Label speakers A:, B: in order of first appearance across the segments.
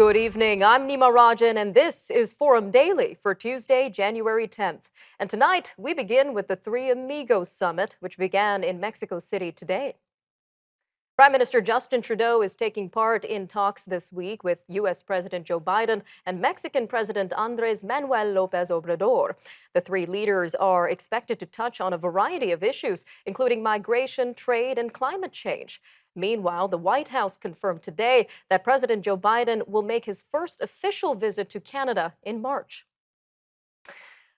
A: Good evening. I'm Nima Rajan, and this is Forum Daily for Tuesday, January 10th. And tonight, we begin with the Three Amigos Summit, which began in Mexico City today. Prime Minister Justin Trudeau is taking part in talks this week with U.S. President Joe Biden and Mexican President Andrés Manuel López Obrador. The three leaders are expected to touch on a variety of issues, including migration, trade, and climate change. Meanwhile, the White House confirmed today that President Joe Biden will make his first official visit to Canada in March.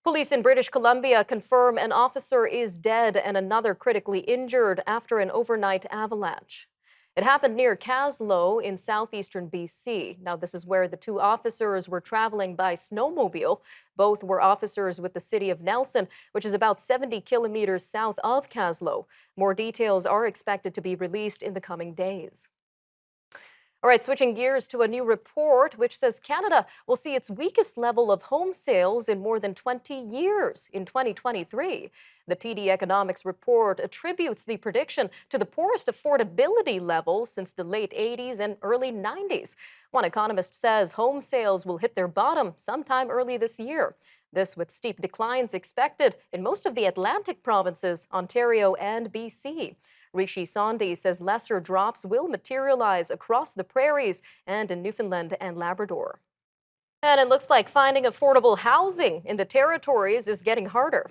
A: Police in British Columbia confirm an officer is dead and another critically injured after an overnight avalanche. It happened near Caslow in southeastern BC. Now, this is where the two officers were traveling by snowmobile. Both were officers with the city of Nelson, which is about 70 kilometers south of Caslow. More details are expected to be released in the coming days. All right, switching gears to a new report which says Canada will see its weakest level of home sales in more than 20 years in 2023. The TD Economics report attributes the prediction to the poorest affordability level since the late 80s and early 90s. One economist says home sales will hit their bottom sometime early this year. This with steep declines expected in most of the Atlantic provinces, Ontario and BC. Rishi Sondhi says lesser drops will materialize across the prairies and in Newfoundland and Labrador. And it looks like finding affordable housing in the territories is getting harder.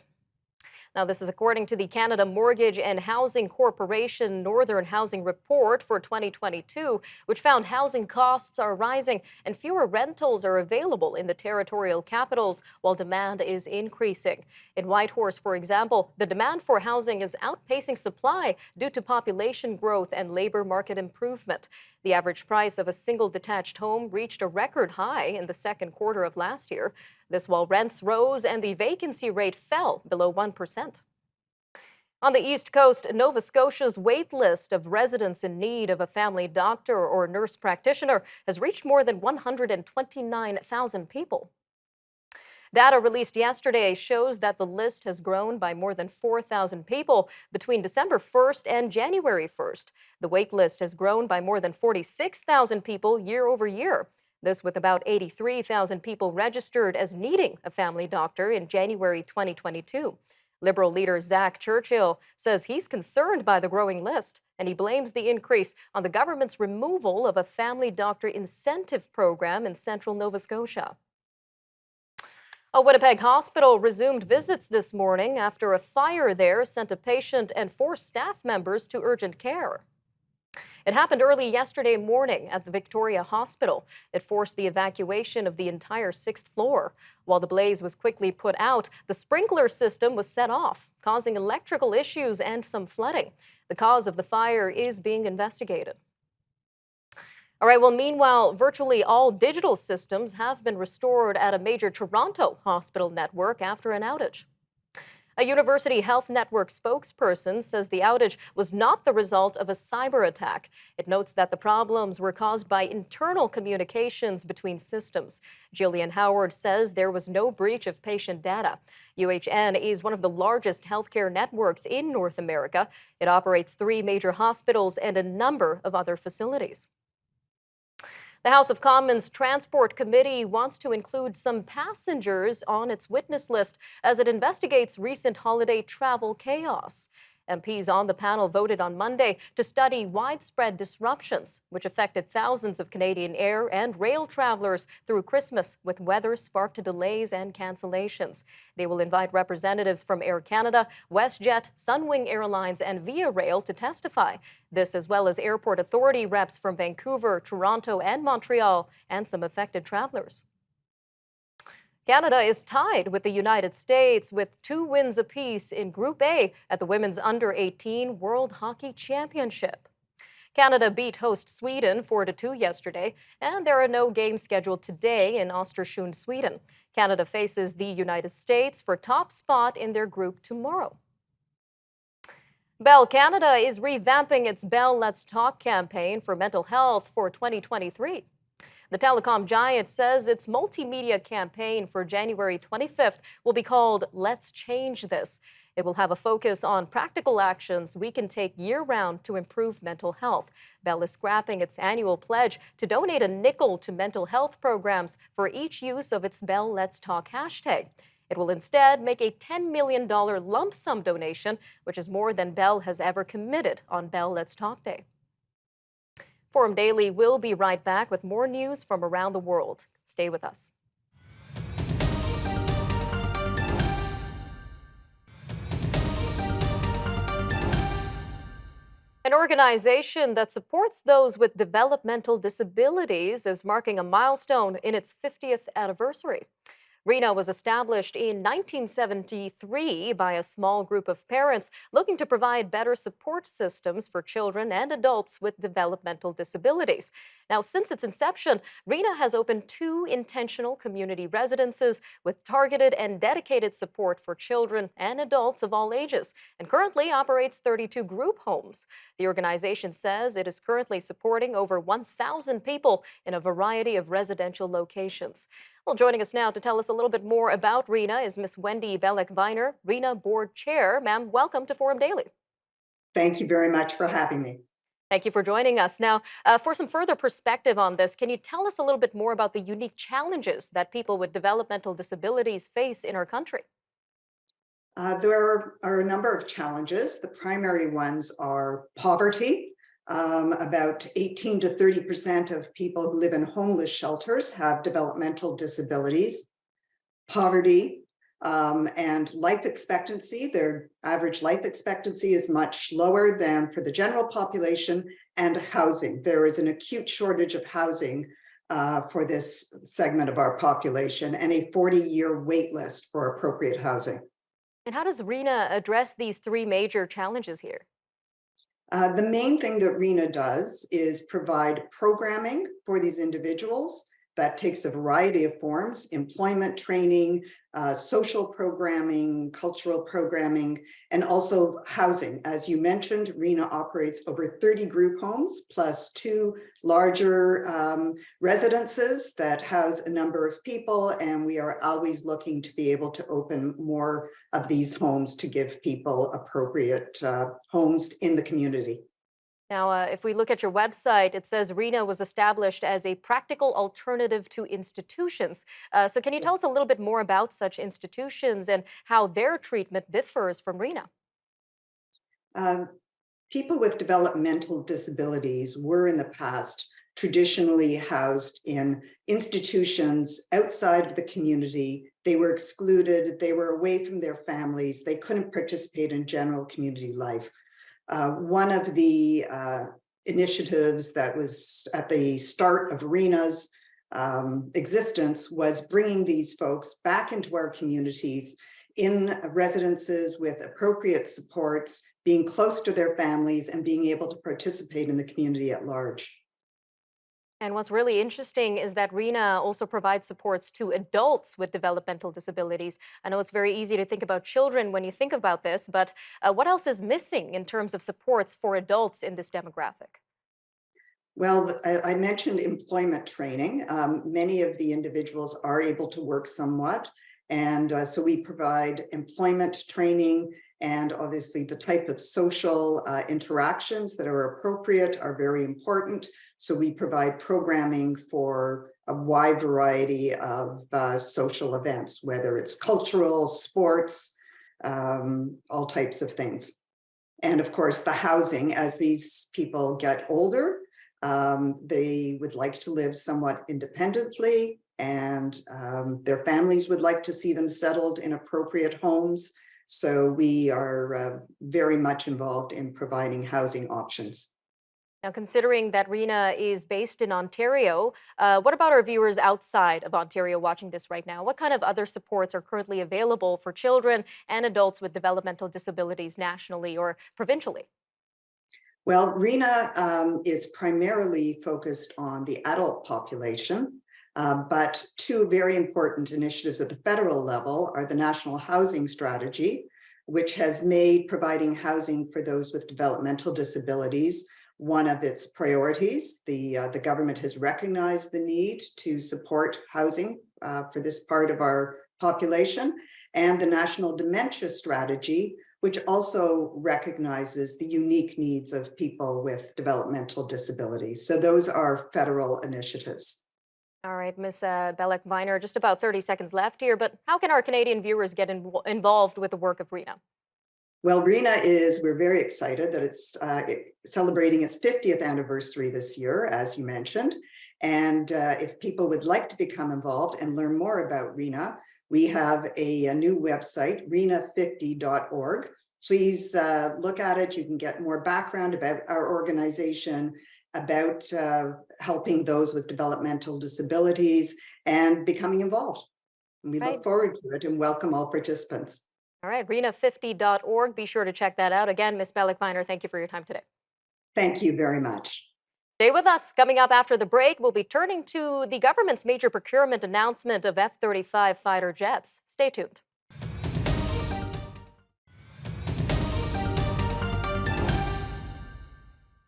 A: Now, this is according to the Canada Mortgage and Housing Corporation Northern Housing Report for 2022, which found housing costs are rising and fewer rentals are available in the territorial capitals while demand is increasing. In Whitehorse, for example, the demand for housing is outpacing supply due to population growth and labor market improvement. The average price of a single detached home reached a record high in the second quarter of last year. This while rents rose and the vacancy rate fell below 1%. On the East Coast, Nova Scotia's wait list of residents in need of a family doctor or nurse practitioner has reached more than 129,000 people. Data released yesterday shows that the list has grown by more than 4,000 people between December 1st and January 1st. The wait list has grown by more than 46,000 people year over year. This with about 83,000 people registered as needing a family doctor in January 2022. Liberal leader Zach Churchill says he's concerned by the growing list, and he blames the increase on the government's removal of a family doctor incentive program in central Nova Scotia. A Winnipeg hospital resumed visits this morning after a fire there sent a patient and 4 staff members to urgent care. It happened early yesterday morning at the Victoria Hospital. It forced the evacuation of the entire 6th floor. While the blaze was quickly put out, the sprinkler system was set off, causing electrical issues and some flooding. The cause of the fire is being investigated. All right, well, meanwhile, virtually all digital systems have been restored at a major Toronto hospital network after an outage. A University Health Network spokesperson says the outage was not the result of a cyber attack. It notes that the problems were caused by internal communications between systems. Jillian Howard says there was no breach of patient data. UHN is one of the largest healthcare networks in North America. It operates 3 major hospitals and a number of other facilities. The House of Commons Transport Committee wants to include some passengers on its witness list as it investigates recent holiday travel chaos. MPs on the panel voted on Monday to study widespread disruptions, which affected thousands of Canadian air and rail travelers through Christmas, with weather sparked delays and cancellations. They will invite representatives from Air Canada, WestJet, Sunwing Airlines, and Via Rail to testify. This as well as airport authority reps from Vancouver, Toronto, and Montreal, and some affected travelers. Canada is tied with the United States with 2 wins apiece in Group A at the Women's Under-18 World Hockey Championship. Canada beat host Sweden 4-2 yesterday, and there are no games scheduled today in Östersund, Sweden. Canada faces the United States for top spot in their group tomorrow. Bell Canada is revamping its Bell Let's Talk campaign for mental health for 2023. The telecom giant says its multimedia campaign for January 25th will be called Let's Change This. It will have a focus on practical actions we can take year-round to improve mental health. Bell is scrapping its annual pledge to donate a nickel to mental health programs for each use of its Bell Let's Talk hashtag. It will instead make a $10 million lump sum donation, which is more than Bell has ever committed on Bell Let's Talk Day. Forum Daily will be right back with more news from around the world. Stay with us. An organization that supports those with developmental disabilities is marking a milestone in its 50th anniversary. Reena was established in 1973 by a small group of parents looking to provide better support systems for children and adults with developmental disabilities. Now, since its inception, Reena has opened 2 intentional community residences with targeted and dedicated support for children and adults of all ages, and currently operates 32 group homes. The organization says it is currently supporting over 1,000 people in a variety of residential locations. Well, joining us now to tell us a little bit more about Reena is Miss Wendy Bellack-Viner, Reena Board Chair. Ma'am, welcome to Forum Daily.
B: Thank you very much for having me.
A: Thank you for joining us. Now, for some further perspective on this, can you tell us a little bit more about the unique challenges that people with developmental disabilities face in our country?
B: There are a number of challenges. The primary ones are poverty. About 18 to 30% of people who live in homeless shelters have developmental disabilities. Poverty and life expectancy. Their average life expectancy is much lower than for the general population. And housing. There is an acute shortage of housing for this segment of our population, and a 40-year wait list for appropriate housing.
A: And how does Reena address these 3 major challenges here?
B: The main thing that Reena does is provide programming for these individuals that takes a variety of forms: employment training, social programming, cultural programming, and also housing. As you mentioned, Reena operates over 30 group homes plus 2 larger residences that house a number of people, and we are always looking to be able to open more of these homes to give people appropriate homes in the community.
A: Now, if we look at your website, it says Reena was established as a practical alternative to institutions. So can you tell us a little bit more about such institutions and how their treatment differs from Reena?
B: Um, People with developmental disabilities were in the past traditionally housed in institutions outside of the community. They were excluded, they were away from their families, they couldn't participate in general community life. One of the initiatives that was at the start of Reena's existence was bringing these folks back into our communities in residences with appropriate supports, being close to their families, and being able to participate in the community at large.
A: And what's really interesting is that Reena also provides supports to adults with developmental disabilities. I know it's very easy to think about children when you think about this, but what else is missing in terms of supports for adults in this demographic?
B: Well, I mentioned employment training. Many of the individuals are able to work somewhat. And so we provide employment training, and obviously the type of social interactions that are appropriate are very important. So we provide programming for a wide variety of social events, whether it's cultural, sports, all types of things. And of course, the housing, as these people get older, they would like to live somewhat independently, and their families would like to see them settled in appropriate homes. So we are very much involved in providing housing options.
A: Now, considering that Reena is based in Ontario, what about our viewers outside of Ontario watching this right now? What kind of other supports are currently available for children and adults with developmental disabilities nationally or provincially?
B: Well, Reena is primarily focused on the adult population, but 2 very important initiatives at the federal level are the National Housing Strategy, which has made providing housing for those with developmental disabilities one of its priorities. The government has recognized the need to support housing for this part of our population, and the National Dementia Strategy, which also recognizes the unique needs of people with developmental disabilities. So those are federal initiatives.
A: All right, Ms. Bellack-Viner, just about 30 seconds left here, but how can our Canadian viewers get involved with the work of Reena?
B: Well, we're very excited that it's celebrating its 50th anniversary this year, as you mentioned. And if people would like to become involved and learn more about Reena, we have a new website, reena50.org. Please look at it. You can get more background about our organization, about helping those with developmental disabilities and becoming involved. And we
A: Right.
B: look forward to it and welcome all participants.
A: All right, reena50.org. Be sure to check that out. Again, Ms. Bellack-Viner, thank you for your time today.
B: Thank you very much.
A: Stay with us. Coming up after the break, we'll be turning to the government's major procurement announcement of F-35 fighter jets. Stay tuned.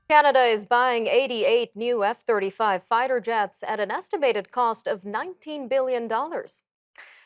A: Canada is buying 88 new F-35 fighter jets at an estimated cost of $19 billion.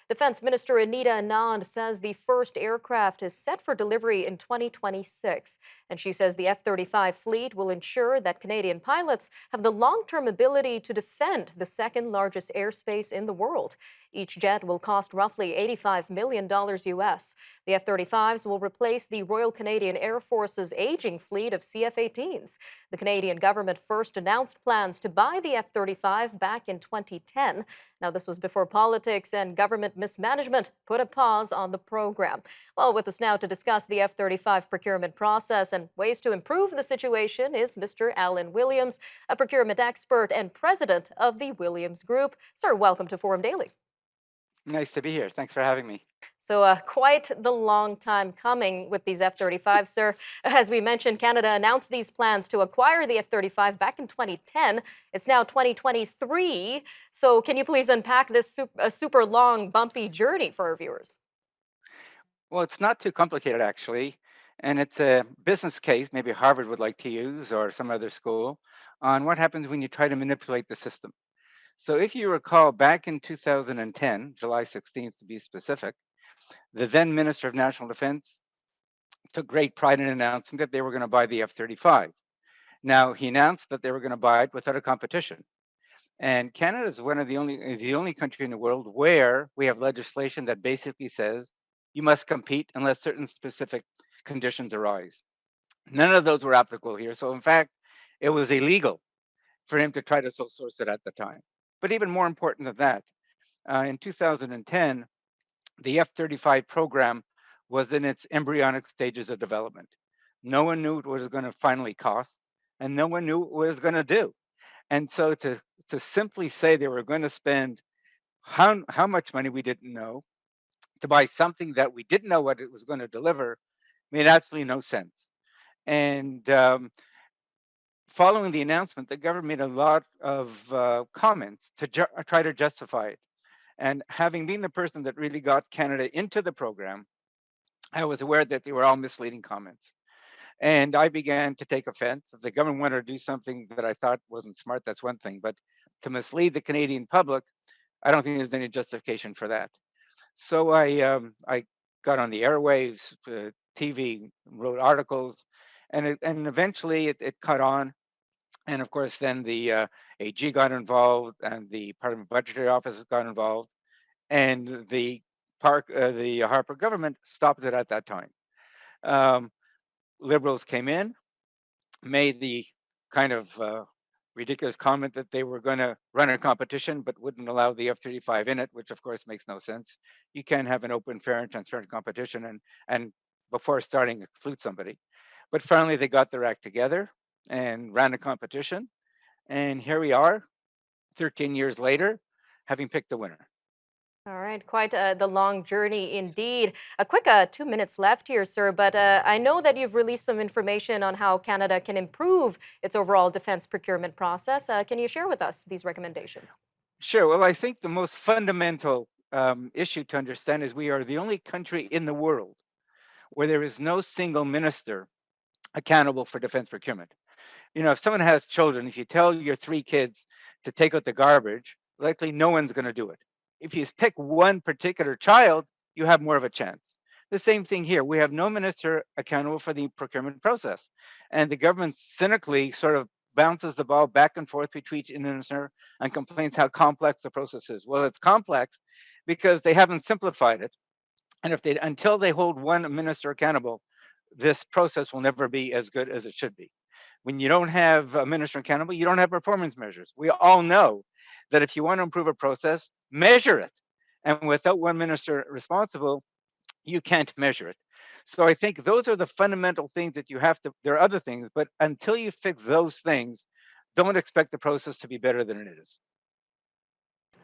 A: Defense Minister Anita Anand says the first aircraft is set for delivery in 2026. And she says the F-35 fleet will ensure that Canadian pilots have the long-term ability to defend the second largest airspace in the world. Each jet will cost roughly $85 million US. The F-35s will replace the Royal Canadian Air Force's aging fleet of CF-18s. The Canadian government first announced plans to buy the F-35 back in 2010. Now, this was before politics and government mismanagement put a pause on the program. Well, with us now to discuss the F-35 procurement process and ways to improve the situation is Mr. Alan Williams, a procurement expert and president of the Williams Group. Sir, welcome to Forum Daily.
C: Nice to be here. Thanks for having me.
A: So quite the long time coming with these F-35s, sir. As we mentioned, Canada announced these plans to acquire the F-35 back in 2010. It's now 2023. So can you please unpack this super long, bumpy journey for our viewers?
C: Well, it's not too complicated, actually. And it's a business case, maybe Harvard would like to use or some other school, on what happens when you try to manipulate the system. So if you recall, back in 2010, July 16th to be specific, the then Minister of National Defense took great pride in announcing that they were going to buy the F-35. Now, he announced that they were going to buy it without a competition. And Canada is the only country in the world where we have legislation that basically says you must compete unless certain specific conditions arise. None of those were applicable here. So in fact, it was illegal for him to try to sole source it at the time. But even more important than that, in 2010, the F-35 program was in its embryonic stages of development. No one knew what it was going to finally cost, and no one knew what it was going to do. And so to simply say they were going to spend how much money we didn't know to buy something that we didn't know what it was going to deliver made absolutely no sense. And following the announcement, the government made a lot of comments to try to justify it. And having been the person that really got Canada into the program, I was aware that they were all misleading comments. And I began to take offense. If the government wanted to do something that I thought wasn't smart, that's one thing. But to mislead the Canadian public, I don't think there's any justification for that. So I got on the airwaves, TV, wrote articles, and eventually it caught on. And of course, then the AG got involved, and the Parliament Budgetary Office got involved, and the Harper government stopped it at that time. Liberals came in, made the kind of ridiculous comment that they were going to run a competition but wouldn't allow the F-35 in it, which of course makes no sense. You can't have an open, fair, and transparent competition and before starting exclude somebody. But finally, they got their act together and ran a competition. And here we are, 13 years later, having picked the winner.
A: All right, quite the long journey indeed. A quick 2 minutes left here, sir, but I know that you've released some information on how Canada can improve its overall defense procurement process. Can you share with us these recommendations?
C: Sure. Well, I think the most fundamental issue to understand is we are the only country in the world where there is no single minister accountable for defense procurement. If someone has children, if you tell your three kids to take out the garbage, likely no one's going to do it. If you pick one particular child, you have more of a chance. The same thing here. We have no minister accountable for the procurement process. And the government cynically sort of bounces the ball back and forth between each minister and complains how complex the process is. Well, it's complex because they haven't simplified it. And if they until they hold one minister accountable, this process will never be as good as it should be. When you don't have a minister accountable, you don't have performance measures. We all know that if you want to improve a process, measure it. And without one minister responsible, you can't measure it. So I think those are the fundamental things that you have to, there are other things, but until you fix those things, don't expect the process to be better than it is.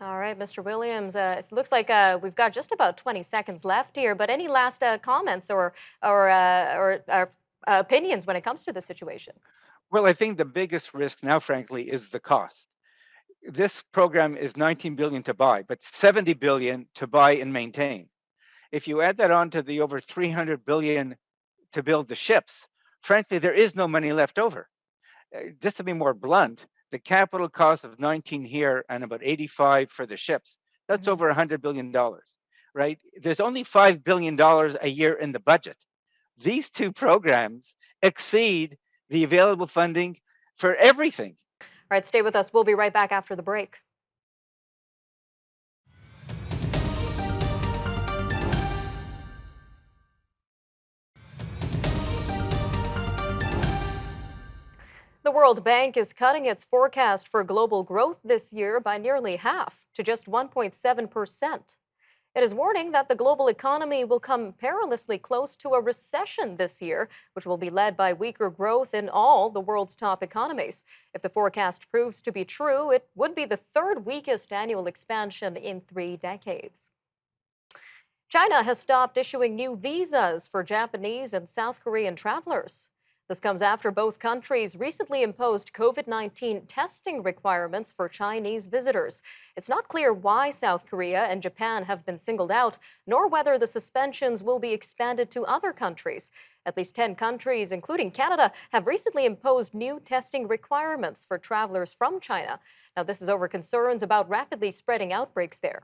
A: All right, Mr. Williams, it looks like we've got just about 20 seconds left here, but any last comments or opinions when it comes to the situation?
C: Well, I think the biggest risk now, frankly, is the cost. This program is 19 billion to buy, but 70 billion to buy and maintain. If you add that on to the over 300 billion to build the ships, frankly, there is no money left over. Just to be more blunt, the capital cost of 19 here and about 85 for the ships, that's
A: Mhm.
C: over $100 billion, right? There's only $5 billion a year in the budget. These two programs exceed the available funding for everything.
A: All right, stay with us. We'll be right back after the break. The World Bank is cutting its forecast for global growth this year by nearly half to just 1.7%. It is warning that the global economy will come perilously close to a recession this year, which will be led by weaker growth in all the world's top economies. If the forecast proves to be true, it would be the third weakest annual expansion in 3 decades. China has stopped issuing new visas for Japanese and South Korean travelers. This comes after both countries recently imposed COVID-19 testing requirements for Chinese visitors. It's not clear why South Korea and Japan have been singled out, nor whether the suspensions will be expanded to other countries. At least 10 countries, including Canada, have recently imposed new testing requirements for travelers from China. Now, this is over concerns about rapidly spreading outbreaks there.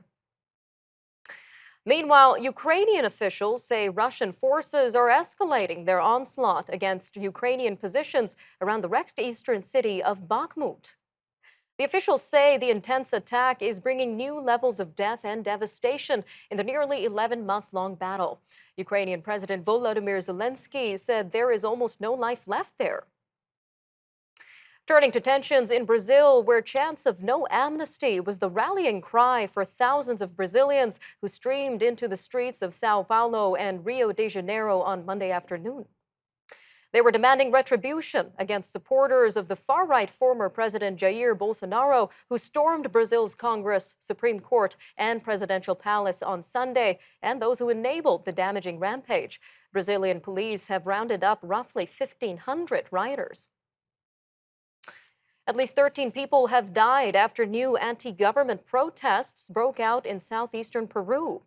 A: Meanwhile, Ukrainian officials say Russian forces are escalating their onslaught against Ukrainian positions around the wrecked eastern city of Bakhmut. The officials say the intense attack is bringing new levels of death and devastation in the nearly 11-month-long battle. Ukrainian President Volodymyr Zelensky said there is almost no life left there. Turning to tensions in Brazil, where chants of no amnesty was the rallying cry for thousands of Brazilians who streamed into the streets of Sao Paulo and Rio de Janeiro on Monday afternoon. They were demanding retribution against supporters of the far-right former President Jair Bolsonaro, who stormed Brazil's Congress, Supreme Court, and presidential palace on Sunday, and those who enabled the damaging rampage. Brazilian police have rounded up roughly 1,500 rioters. At least 13 people have died after new anti-government protests broke out in southeastern Peru.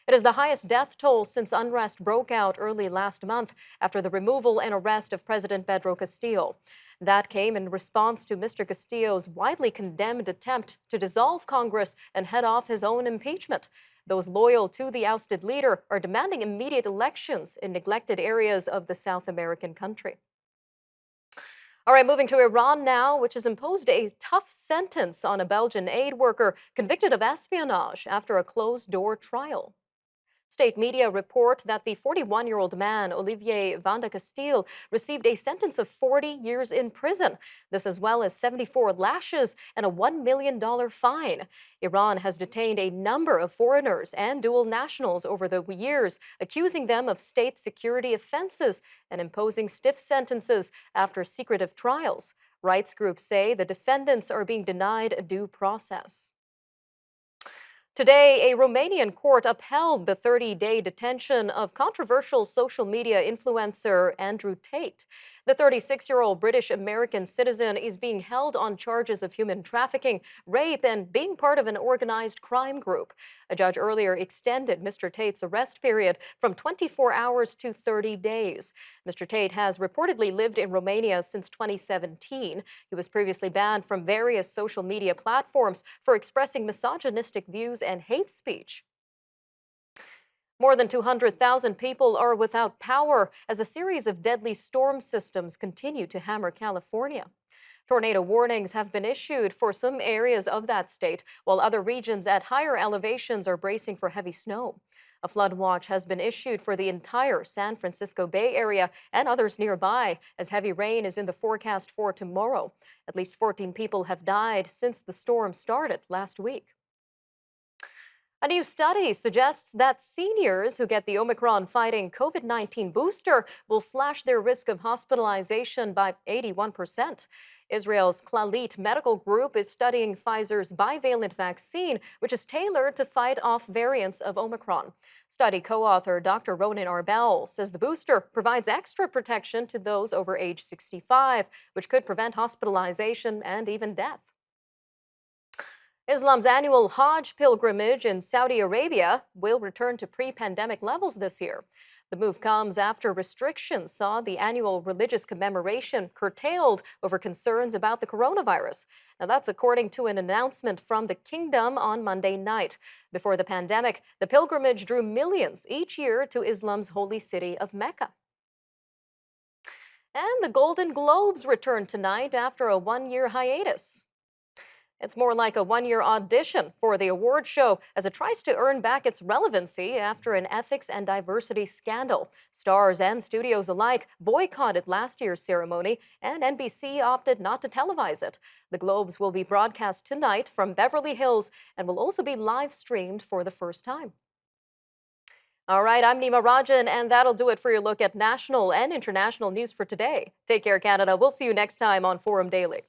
A: It is the highest death toll since unrest broke out early last month after the removal and arrest of President Pedro Castillo. That came in response to Mr. Castillo's widely condemned attempt to dissolve Congress and head off his own impeachment. Those loyal to the ousted leader are demanding immediate elections in neglected areas of the South American country. All right, moving to Iran now, which has imposed a tough sentence on a Belgian aid worker convicted of espionage after a closed-door trial. State media report that the 41-year-old man, Olivier Van de Castile, received a sentence of 40 years in prison. This as well as 74 lashes and a $1 million fine. Iran has detained a number of foreigners and dual nationals over the years, accusing them of state security offenses and imposing stiff sentences after secretive trials. Rights groups say the defendants are being denied a due process. Today, a Romanian court upheld the 30-day detention of controversial social media influencer Andrew Tate. The 36-year-old British American citizen is being held on charges of human trafficking, rape, and being part of an organized crime group. A judge earlier extended Mr. Tate's arrest period from 24 hours to 30 days. Mr. Tate has reportedly lived in Romania since 2017. He was previously banned from various social media platforms for expressing misogynistic views and hate speech. More than 200,000 people are without power as a series of deadly storm systems continue to hammer California. Tornado warnings have been issued for some areas of that state, while other regions at higher elevations are bracing for heavy snow. A flood watch has been issued for the entire San Francisco Bay Area and others nearby, as heavy rain is in the forecast for tomorrow. At least 14 people have died since the storm started last week. A new study suggests that seniors who get the Omicron-fighting COVID-19 booster will slash their risk of hospitalization by 81%. Israel's Clalit Medical Group is studying Pfizer's bivalent vaccine, which is tailored to fight off variants of Omicron. Study co-author Dr. Ronan Arbel says the booster provides extra protection to those over age 65, which could prevent hospitalization and even death. Islam's annual Hajj pilgrimage in Saudi Arabia will return to pre-pandemic levels this year. The move comes after restrictions saw the annual religious commemoration curtailed over concerns about the coronavirus. Now, that's according to an announcement from the kingdom on Monday night. Before the pandemic, the pilgrimage drew millions each year to Islam's holy city of Mecca. And the Golden Globes return tonight after a one-year hiatus. It's more like a one-year audition for the award show as it tries to earn back its relevancy after an ethics and diversity scandal. Stars and studios alike boycotted last year's ceremony, and NBC opted not to televise it. The Globes will be broadcast tonight from Beverly Hills and will also be live-streamed for the first time. All right, I'm Nima Rajan, and that'll do it for your look at national and international news for today. Take care, Canada. We'll see you next time on Forum Daily.